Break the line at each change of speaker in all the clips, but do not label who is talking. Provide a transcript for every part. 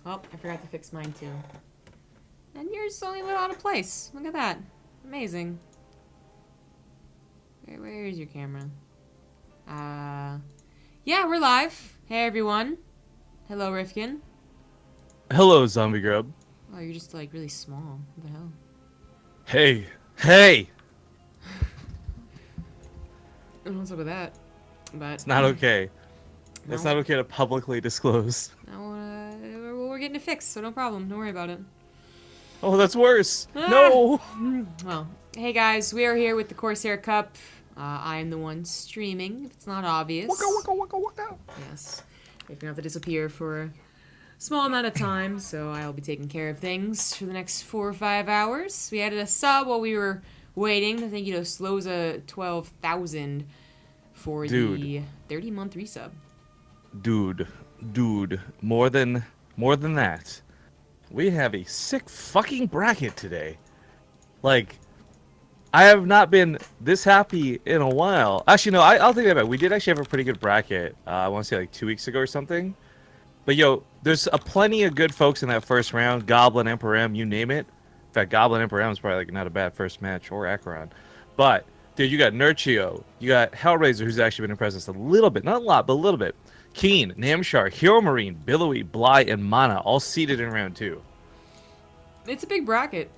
Oh, I forgot to fix mine too. And yours is only a little out of place. Look at that. Amazing. Where's your camera? Yeah, we're live. Hey, everyone. Hello, Rifkin.
Hello, zombie grub.
Oh, you're just, like, really small. What the hell?
Hey, hey!
I don't know what's up with that. But,
It's not okay. It's
no.
not okay to publicly disclose.
No, we're getting it fixed, so no problem. Don't worry about it.
Oh, that's worse.
Ah!
No.
Well, hey guys, we are here with the Corsair Cup. I am the one streaming, if it's not obvious.
Waka waka waka waka.
Yes. If you have to disappear for a small amount of time, so I'll be taking care of things for the next 4 or 5 hours. We added a sub while we were waiting. Thank you to Sloza12,000 for the 30-month resub.
Dude, more than that. We have a sick fucking bracket today. Like, I have not been this happy in a while. Actually, no, I'll take that back. We did actually have a pretty good bracket. I want to say like 2 weeks ago or something. But yo, there's a plenty of good folks in that first round. Goblin, MperorM, you name it. In fact, Goblin, MperorM is probably like not a bad first match, or Acheron. But dude, you got Nurchio, you got Hellraiser, who's actually been in presence a little bit, not a lot, but a little bit. Keen, Namshar, Hero Marine, Billowy, Bly, and Mana, all seated in round 2.
It's a big bracket.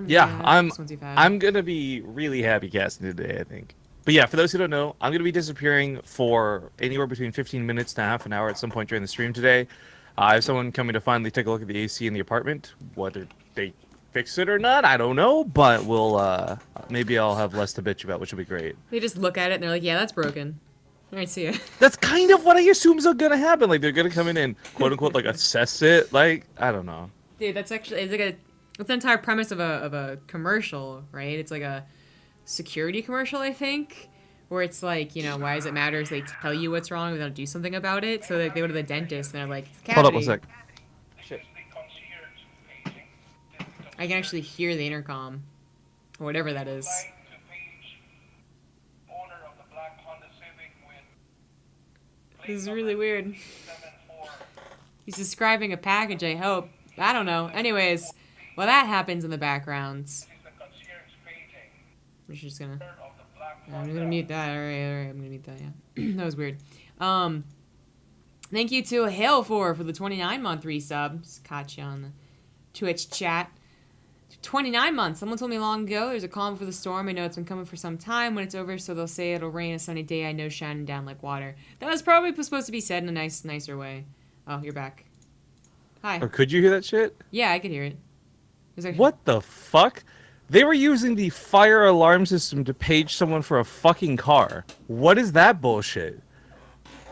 Yeah,
Had.
I'm gonna be really happy casting today, I think. But yeah, for those who don't know, I'm gonna be disappearing for anywhere between 15 minutes to half an hour at some point during the stream today. I have someone coming to finally take a look at the AC in the apartment. Whether they fix it or not, I don't know, but we'll maybe I'll have less to bitch about, which will be great.
They just look at it and they're like, yeah, that's broken. All right, see ya.
That's kind of what I assume is gonna happen. Like they're gonna come in and quote unquote like assess it. Like I don't know.
Dude, that's actually it's the entire premise of a commercial, right? It's like a security commercial, I think, where it's like, you know, why does it matter if they tell you what's wrong and they don't do something about it? So like they go to the dentist and they're like, cavity.
Hold up one sec. Shit.
I can actually hear the intercom, or whatever that is. This is really weird. He's describing a package, I hope. I don't know. Anyways, well, that happens in the background. We're just gonna... I'm gonna mute that. Alright, I'm gonna mute that, yeah. That was weird. Thank you to Hail for the 29-month resub. Just caught you on the Twitch chat. 29 months. Someone told me long ago there's a calm for the storm. I know it's been coming for some time. When it's over, so they'll say it'll rain a sunny day. I know shining down like water. That was probably supposed to be said in a nicer way. Oh, you're back. Hi.
Or could you hear that shit?
Yeah, I could hear it. Actually...
What the fuck? They were using the fire alarm system to page someone for a fucking car. What is that bullshit?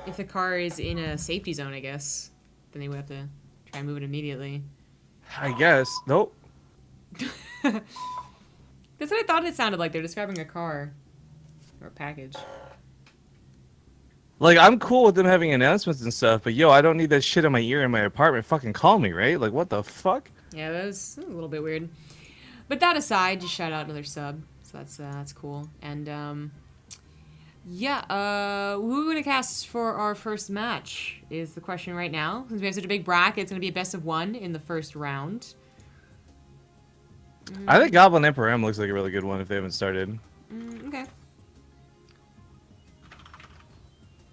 If the car is in a safety zone, I guess, then they would have to try and move it immediately.
I guess. Nope.
That's what I thought it sounded like. They're describing a car. Or a package.
Like, I'm cool with them having announcements and stuff, but yo, I don't need that shit in my ear in my apartment. Fucking call me, right? Like, what the fuck?
Yeah, that was a little bit weird. But that aside, just shout out another sub. So that's cool. And, yeah, who are we going to cast for our first match is the question right now. Since we have such a big bracket, it's going to be a best of 1 in the first round.
I think Goblin MperorM looks like a really good one if they haven't started.
Okay.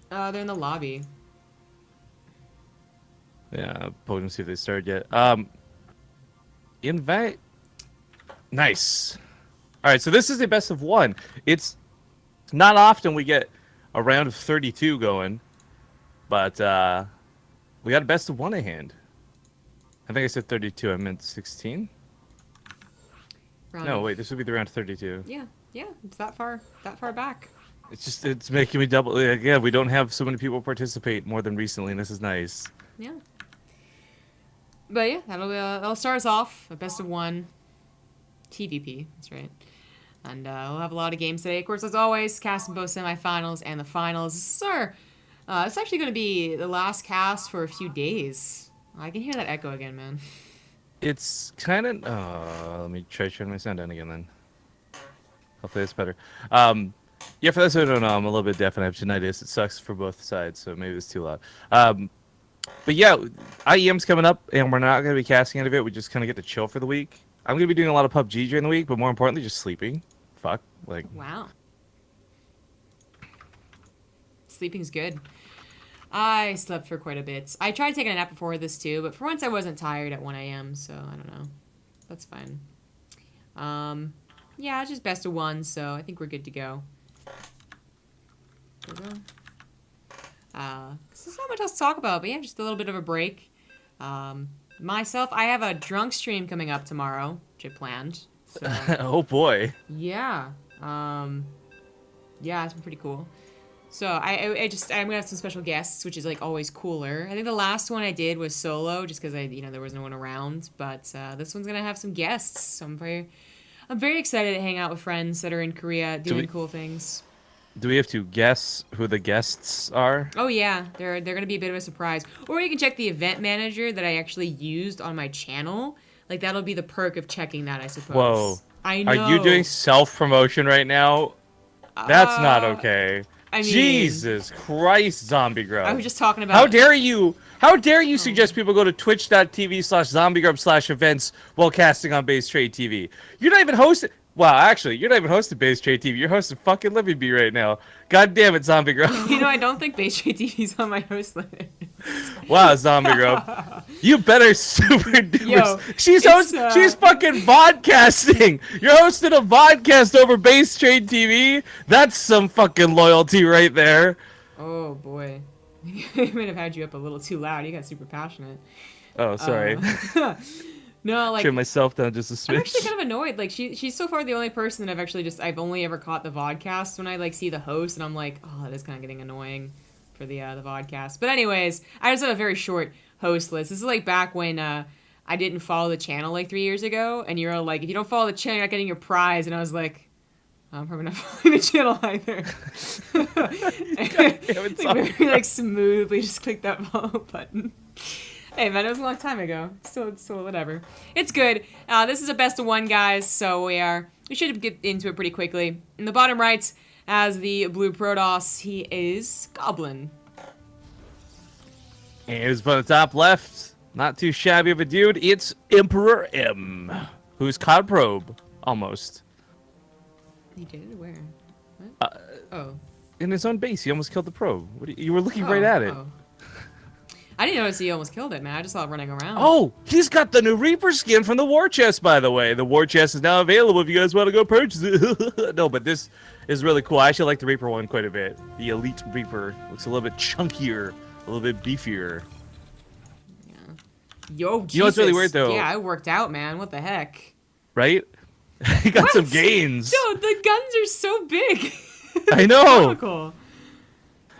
They're in the lobby.
Yeah, poke and see if they started yet. Invite. Nice. All right, so this is a best of 1. It's not often we get a round of 32 going, but we got a best of 1 in hand. I think I said 32. I meant 16. No, wait. This would be the round 32.
Yeah, it's that far back.
It's making me double. Yeah, we don't have so many people participate more than recently, and this is nice.
Yeah. But yeah, that'll start us off. A best of 1. TvP, that's right. And we'll have a lot of games today. Of course, as always, casting both semifinals and the finals. Sir, it's actually going to be the last cast for a few days. I can hear that echo again, man.
It's kind of... let me try turning my sound down again, then. Hopefully that's better. Yeah, for those who don't know, I'm a little bit deaf and I have tinnitus. It sucks for both sides, so maybe it's too loud. But yeah, IEM's coming up, and we're not going to be casting out of it. We just kind of get to chill for the week. I'm going to be doing a lot of PUBG during the week, but more importantly, just sleeping. Fuck. Like.
Wow. Sleeping's good. I slept for quite a bit. I tried taking a nap before this too, but for once I wasn't tired at 1 a.m., so I don't know. That's fine. Yeah, it's just best of 1, so I think we're good to go. There's not much else to talk about, but yeah, just a little bit of a break. Myself, I have a drunk stream coming up tomorrow, which I planned. So,
Oh boy.
yeah. Yeah, it's been pretty cool. So I'm gonna have some special guests, which is like always cooler. I think the last one I did was solo, just because there was no one around. But this one's gonna have some guests, so I'm very excited to hang out with friends that are in Korea doing cool things.
Do we have to guess who the guests are?
Oh yeah, they're gonna be a bit of a surprise. Or you can check the event manager that I actually used on my channel. Like that'll be the perk of checking that, I suppose.
Whoa.
I know.
Are you doing self-promotion right now? That's not okay.
I mean,
Jesus Christ, Zombie Grub.
I was just talking about.
How dare you? How dare you suggest people go to twitch.tv/zombiegrub/events while casting on BaseTradeTV? You're not even hosting. Wow, actually, you're not even hosting BaseTradeTV. You're hosting fucking Living Bee right now. God damn it, Zombie Grub.
I don't think BaseTradeTV's on my host list.
Wow, Zombie Grub. You better super duper.
Yo,
she's fucking vodcasting. You're hosting a vodcast over BaseTradeTV. That's some fucking loyalty right there.
Oh boy. I might have had you up a little too loud. You got super passionate.
Oh, sorry.
No, like
Trim myself down just a smidge.
I'm actually kind of annoyed. Like she's so far the only person that I've only ever caught the vodcast when I like see the host, and I'm like, oh, that is kind of getting annoying for the vodcast. But anyways, I just have a very short host list. This is like back when I didn't follow the channel like 3 years ago, and you're all like, if you don't follow the channel, you're not getting your prize. And I was like, I'm probably not following the channel either. Very smoothly just click that follow button. Hey man, it was a long time ago. Still whatever. It's good. This is a best of 1, guys. So we should get into it pretty quickly. In the bottom right, as the blue Protoss, he is Goblin.
And his on the top left, not too shabby of a dude. It's MperorM, who's COD Probe almost.
He did? Where? What? Oh.
In his own base, he almost killed the probe. You were looking right at it.
Oh. I didn't notice he almost killed it, man. I just saw it running around.
Oh, he's got the new Reaper skin from the War Chest, by the way. The War Chest is now available if you guys want to go purchase it. No, but this is really cool. I actually like the Reaper one quite a bit. The Elite Reaper looks a little bit chunkier, a little bit beefier.
Yeah. Yo, Jesus.
You know what's really weird, though?
Yeah, I worked out, man. What the heck?
Right? He got some gains.
Dude, the guns are so big.
I know.
Cool.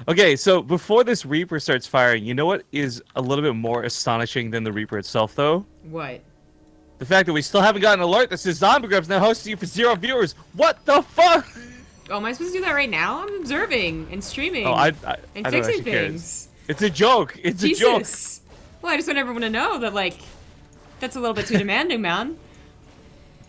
Okay, so before this Reaper starts firing, you know what is a little bit more astonishing than the Reaper itself, though?
What?
The fact that we still haven't gotten an alert that says Zombie Grub's now hosting you for 0 viewers. What the fuck?
Oh, am I supposed to do that right now? I'm observing and streaming.
Oh, I
and
don't
fixing
actually
things.
Care. It's a joke. It's
Jesus.
a joke.
Well, I just want everyone to know that, like, that's a little bit too demanding, man.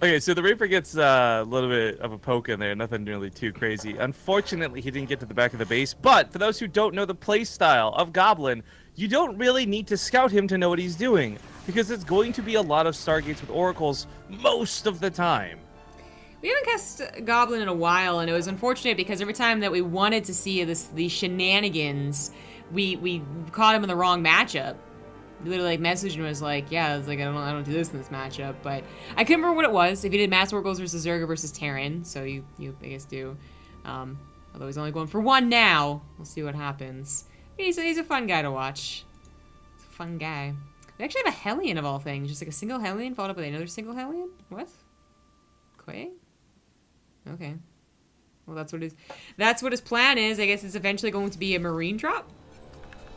Okay, so the Reaper gets a little bit of a poke in there, nothing really too crazy. Unfortunately, he didn't get to the back of the base, but for those who don't know the playstyle of Goblin, you don't really need to scout him to know what he's doing, because it's going to be a lot of Stargates with Oracles most of the time.
We haven't cast Goblin in a while, and it was unfortunate because every time that we wanted to see these shenanigans, we caught him in the wrong matchup. He literally messaged and was like, yeah, it's like I don't do this in this matchup, but I couldn't remember what it was. If he did Mass Oracles versus Zerga versus Terran, so you I guess do. Although he's only going for 1 now. We'll see what happens. He's a fun guy to watch. He's a fun guy. We actually have a Hellion of all things, just like a single Hellion followed up with another single Hellion. What? Quay? Okay. Well, that's what his plan is. I guess it's eventually going to be a Marine drop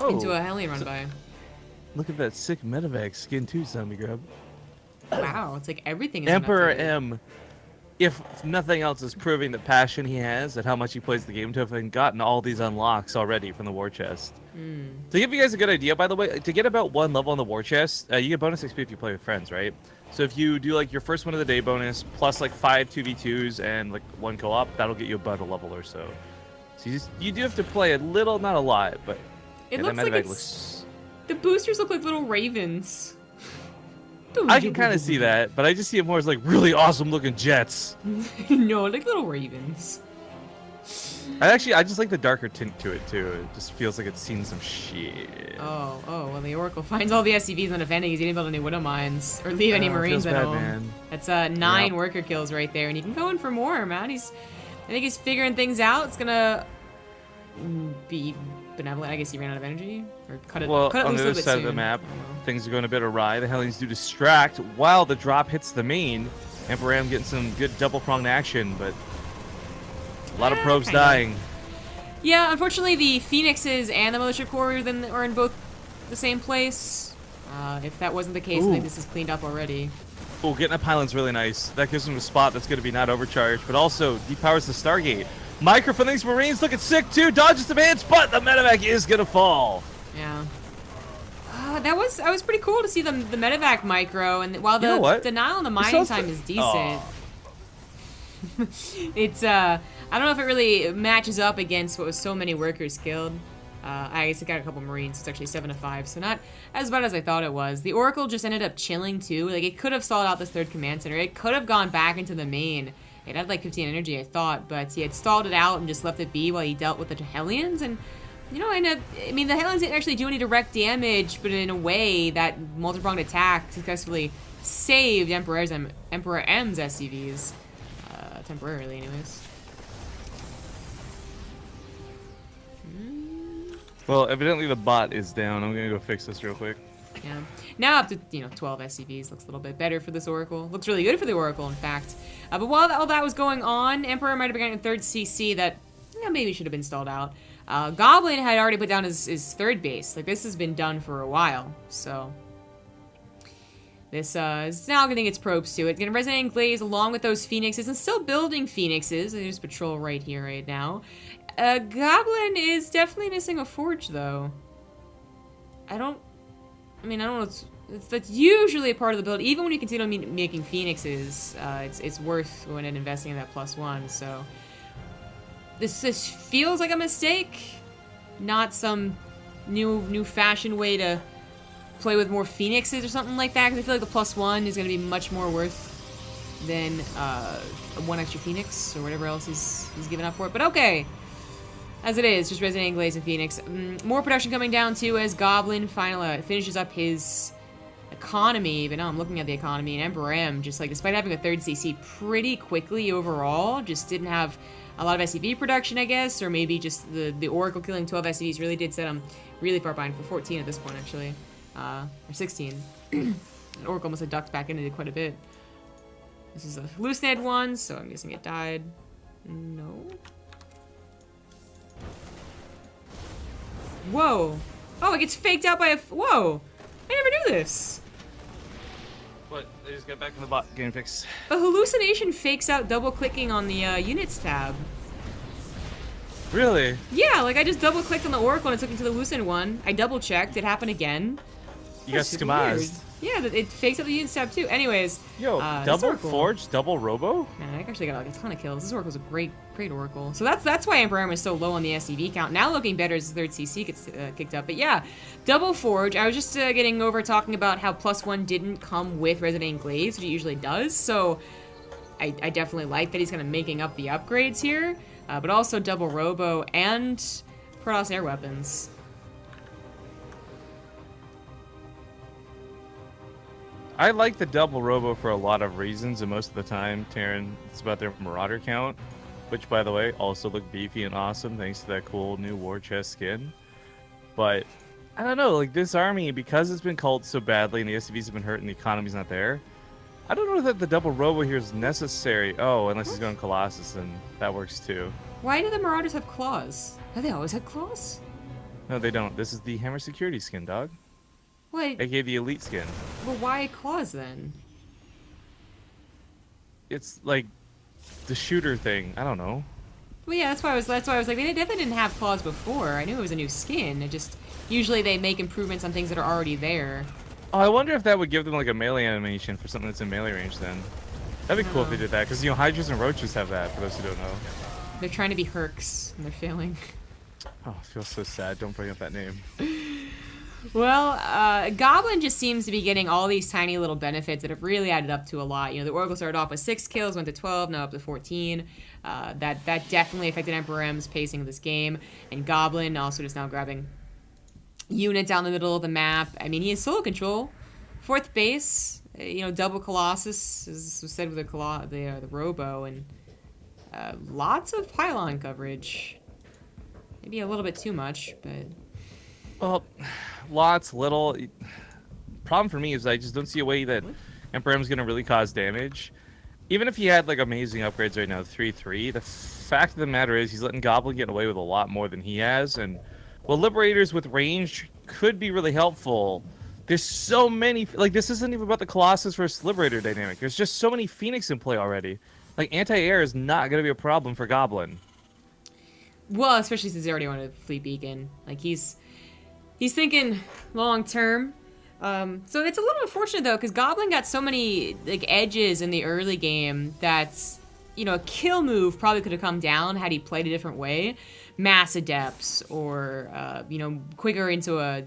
into a Hellion run by.
Look at that sick medevac skin too, Zombie Grub.
Wow, it's like everything is
MperorM, if nothing else, is proving the passion he has and how much he plays the game to have gotten all these unlocks already from the War Chest. To give you guys a good idea, by the way, to get about 1 level on the War Chest, you get bonus XP if you play with friends, right? So if you do like your first one of the day bonus, plus like 5 2v2s and like 1 co-op, that'll get you about a level or so. So you do have to play a little, not a lot, but
It
yeah,
looks
that
like
medevac
it's...
looks
The boosters look like little ravens.
I can kind of see that, but I just see it more as like really awesome looking jets.
No, like little ravens.
I just like the darker tint to it too. It just feels like it's seen some shit.
Oh, well, the Oracle finds all the SCVs on defending. He didn't build any Widow Mines or leave any Marines at home.
Man.
That's 9 worker kills right there, and he can go in for more, man. I think he's figuring things out. It's gonna be benevolent. I guess he ran out of energy, or cut it.
Well,
cut it
on
loose
the
a
other
little bit
side of the
soon.
map, things are going a bit awry. The Hellions do distract while the drop hits the main. MperorM getting some good double-pronged action, but a lot of probes
kinda.
dying.
Yeah, unfortunately, the Phoenixes and the Militia Corps are in both the same place. If that wasn't the case, I think this is cleaned up already.
Oh, getting a pylon's really nice. That gives him a spot that's going to be not overcharged, but also depowers the Stargate. Micro for these Marines looking sick too. Dodges the bans, but the medevac is going to fall.
Yeah. That was pretty cool to see the medevac micro, and while the
You know what?
denial on the mining time is decent, it's I don't know if it really matches up against what was so many workers killed. I guess it got a couple Marines. It's actually 7 to 5, so not as bad as I thought it was. The Oracle just ended up chilling too. Like, it could have stalled out this 3rd command center. It could have gone back into the main. It had like 15 energy, I thought, but he had stalled it out and just left it be while he dealt with the Hellions. And you know, I mean, the Hellions didn't actually do any direct damage, but in a way, that multi-pronged attack successfully saved MperorM's SCVs, temporarily, anyways.
Well, evidently the bot is down. I'm going to go fix this real quick.
Yeah. Now up to 12 SCVs. Looks a little bit better for this Oracle. Looks really good for the Oracle, in fact. But while all that was going on, Emperor might have been getting a 3rd CC that maybe should have been stalled out. Goblin had already put down his 3rd base. Like, this has been done for a while, so this is now getting its probes to it. Getting Resonating Glaze along with those Phoenixes, and still building Phoenixes. There's patrol right here, right now. Goblin is definitely missing a forge, though. I don't know. That's usually a part of the build. Even when you consider making Phoenixes, it's worth going and investing in that +1. So this feels like a mistake, not some new fashion way to play with more Phoenixes or something like that. Because I feel like the +1 is going to be much more worth than 1 extra Phoenix or whatever else he's given up for it. But okay. As it is, just Resonating Glaze and Phoenix. More production coming down, too, as Goblin finally finishes up his economy. But now I'm looking at the economy, and MperorM, just like, despite having a 3rd CC pretty quickly overall, just didn't have a lot of SCV production, I guess, or maybe just the Oracle killing 12 SCVs really did set him really far behind, for 14 at this point, actually. Or 16. Oracle must have ducked back into it quite a bit. This is a hallucinated one, so I'm guessing it died. No. Whoa. Oh, it gets faked out by a... Whoa. I never knew this.
What? They just got back in the bot. Game fix.
A hallucination fakes out double-clicking on the Units tab.
Really?
Yeah, like I just double-clicked on the Oracle and it took me to the hallucinate one. I double-checked. It happened again.
You got schemazed.
Yeah, it fakes out the Units tab too. Anyways.
Yo, double Forge, double Robo?
Man, I actually got like a ton of kills. This Oracle's a great Oracle. So that's why MperorM is so low on the SCV count. Now looking better as the 3rd CC gets kicked up. But yeah, double Forge. I was just getting over talking about how +1 didn't come with Resonating Glaze, which it usually does. So I definitely like that he's kind of making up the upgrades here. But also double Robo and Protoss air weapons.
I like the double Robo for a lot of reasons, and most of the time, Terran, it's about their Marauder count, which, by the way, also look beefy and awesome thanks to that cool new War Chest skin. But, I don't know, like, this army, because it's been culled so badly and the SCVs have been hurt and the economy's not there, I don't know that the double Robo here is necessary. Oh, unless he's going Colossus, then that works too.
Why do the Marauders have claws? Have they always had claws?
No, they don't. This is the Hammer Security skin, dog.
Wait.
AKA the Elite skin.
Well, why claws then?
It's like the shooter thing. I don't know.
Well, yeah, that's why I was like, they definitely didn't have claws before. I knew it was a new skin. It just, usually they make improvements on things that are already there.
Oh, I wonder if that would give them like a melee animation for something that's in melee range then. That'd be cool if they did that, because, you know, Hydras and Roaches have that, for those who don't know.
They're trying to be Hercs, and they're failing.
Oh, I feel so sad. Don't bring up that name.
Well, Goblin just seems to be getting all these tiny little benefits that have really added up to a lot. You know, the Oracle started off with 6 kills, went to 12, now up to 14. That definitely affected MperorM's pacing of this game. And Goblin also just now grabbing units down the middle of the map. I mean, he has solo control. 4th base, you know, double Colossus, as was said with the Robo, and lots of pylon coverage. Maybe a little bit too much, but...
Well, lots, little. Problem for me is I just don't see a way that MperorM's going to really cause damage. Even if he had like amazing upgrades right now, 3-3, the fact of the matter is he's letting Goblin get away with a lot more than he has. And while Liberators with range could be really helpful, there's so many, like this isn't even about the Colossus versus Liberator dynamic. There's just so many Phoenix in play already. Like anti-air is not going to be a problem for Goblin.
Well, especially since he already wanted a Fleet Beacon. Like he's thinking long term. So it's a little unfortunate though, because Goblin got so many like edges in the early game that, you know, a kill move probably could have come down had he played a different way, mass adepts or you know, quicker into a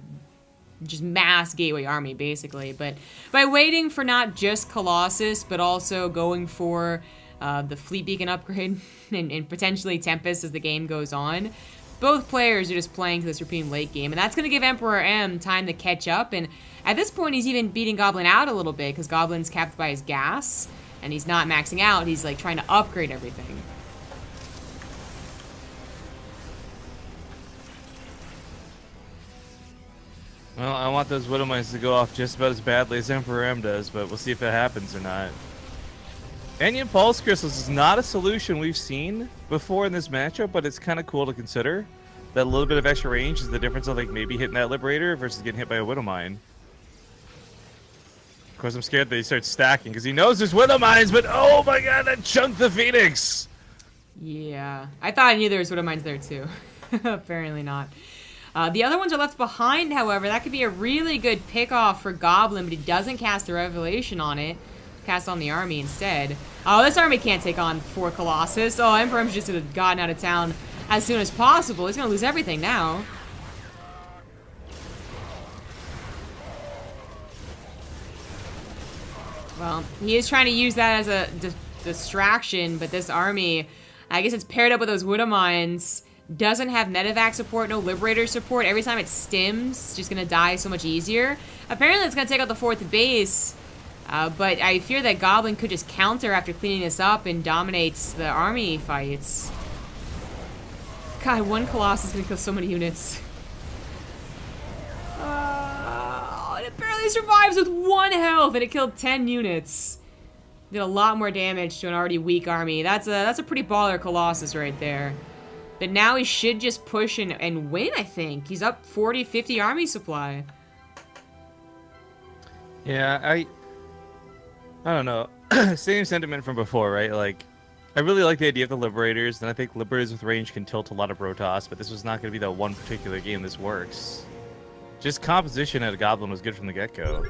just mass gateway army basically. But by waiting for not just Colossus but also going for the Fleet Beacon upgrade and potentially Tempest as the game goes on, both players are just playing to the supreme late game, and that's going to give MperorM time to catch up. And at this point, he's even beating Goblin out a little bit because Goblin's capped by his gas, and he's not maxing out. He's like trying to upgrade everything.
Well, I want those Widow Mines to go off just about as badly as MperorM does, but we'll see if it happens or not. Onion Pulse Crystals is not a solution we've seen before in this matchup, but it's kind of cool to consider. That little bit of extra range is the difference of like maybe hitting that Liberator versus getting hit by a Widow Mine. Of course, I'm scared that he starts stacking because he knows there's Widow Mines, but oh my god, that chunked the Phoenix!
Yeah, I thought I knew there was Widow Mines there too. Apparently not. The other ones are left behind, however. That could be a really good pick-off for Goblin, but he doesn't cast the Revelation on it. Cast on the army instead. Oh, this army can't take on 4 Colossus. Oh, MperorM's just gotten out of town as soon as possible. He's gonna lose everything now. Well, he is trying to use that as a distraction, but this army, I guess it's paired up with those Widow Mines. Doesn't have medevac support, no Liberator support. Every time it stims, just gonna die so much easier. Apparently it's gonna take out the 4th base. But I fear that Goblin could just counter after cleaning this up and dominates the army fights. God, 1 Colossus is gonna kill so many units. And it barely survives with 1 health, and it killed 10 units. Did a lot more damage to an already weak army. That's a pretty baller Colossus right there. But now he should just push and win, I think. He's up 40, 50 army supply.
Yeah, I don't know. Same sentiment from before, right? Like, I really like the idea of the Liberators, and I think Liberators with range can tilt a lot of Protoss, but this was not going to be that one particular game this works. Just composition at a Goblin was good from the get-go.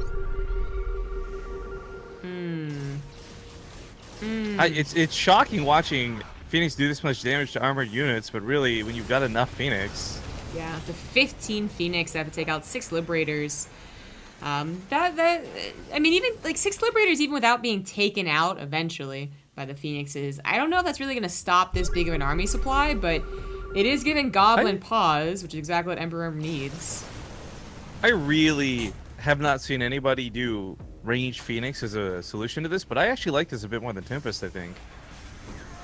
It's shocking watching Phoenix do this much damage to armored units, but really, when you've got enough Phoenix...
Yeah, the 15 Phoenix have to take out 6 Liberators. I mean, even like 6 Liberators, even without being taken out eventually by the Phoenixes, I don't know if that's really going to stop this big of an army supply, but it is giving Goblin pause, which is exactly what MperorM needs.
I really have not seen anybody do ranged Phoenix as a solution to this, but I actually like this a bit more than Tempest, I think.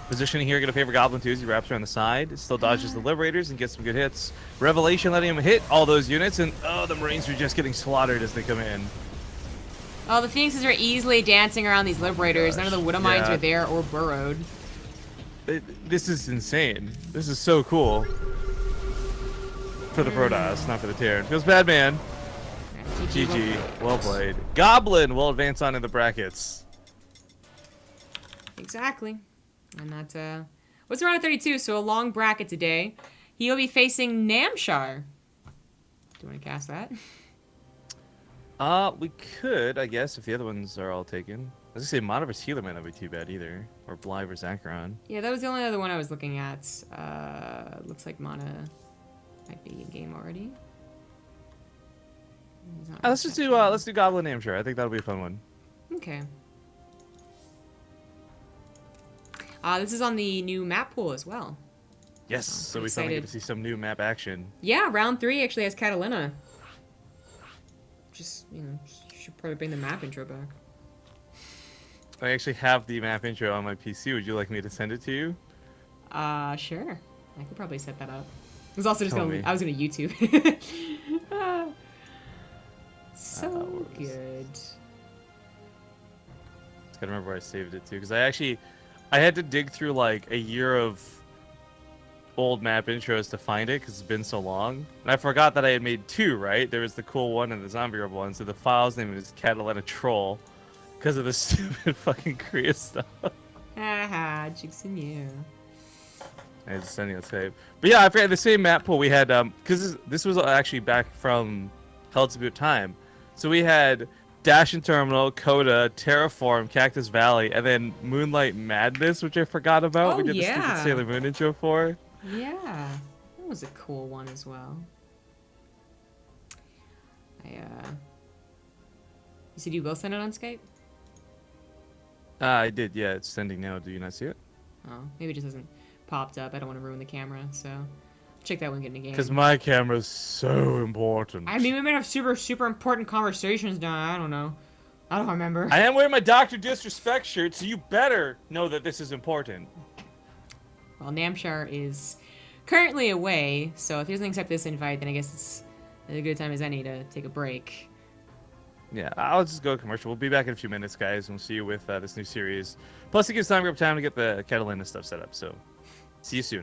Positioning here, gonna favor Goblin too as he wraps around the side. Still dodges the Liberators and gets some good hits. Revelation letting him hit all those units, and oh, the Marines are just getting slaughtered as they come in.
Oh, the Phoenixes are easily dancing around these Liberators. None of the Widow Mines are there or burrowed.
This is insane. This is so cool. For the Protoss, not for the Terran. Feels bad, man. GG. Well played. Goblin will advance on in the brackets.
Exactly. And that, what's around 32, so a long bracket today. He'll be facing Namshar. Do you want to cast that?
We could, I guess, if the other ones are all taken. I was gonna say Mana vs. Healer might not be too bad either. Or Bly vs. Acheron.
Yeah, that was the only other one I was looking at. Looks like Mana might be in game already. He's not
Let's just do Goblin Amateur. I think that'll be a fun one.
Okay. This is on the new map pool as well.
Yes,
I'm
so we
excited.
finally get to see some new map action.
Yeah, round 3 actually has Catalina. Just, you know, should probably bring the map intro back.
I actually have the map intro on my PC. Would you like me to send it to you?
Sure. I could probably set that up. I was also just
Tell
gonna,
me.
I was gonna YouTube. So good.
Just gotta remember where I saved it to, because I had to dig through like a year of old map intros to find it because it's been so long. And I forgot that I had made 2, right? There was the cool one and the zombie rebel one. So the file's name is Catalina Troll because of the stupid fucking Korea stuff.
Haha, Jigs and you.
I was sending a tape. But yeah, I forgot the same map pool we had, because this was actually back from Hell's Boot time. So we had Dash and Terminal, Coda, Terraform, Cactus Valley, and then Moonlight Madness, which I forgot about.
Oh,
We did the
yeah.
stupid Sailor Moon intro for.
Yeah, that was a cool one as well. You said you will send it on Skype?
I did, yeah. It's sending now. Do you not see it?
Oh, maybe it just hasn't popped up. I don't want to ruin the camera, so check that when we get in the game.
Because my camera's so important.
I mean, we might have super, super important conversations now. I don't know. I don't remember.
I am wearing my Dr. Disrespect shirt, so you better know that this is important.
Well, Namshar is currently away, so if he doesn't accept this invite, then I guess it's as good a time as any to take a break.
Yeah, I'll just go commercial. We'll be back in a few minutes, guys, and we'll see you with this new series. Plus, it gives time to get the Catalina stuff set up, so see you soon.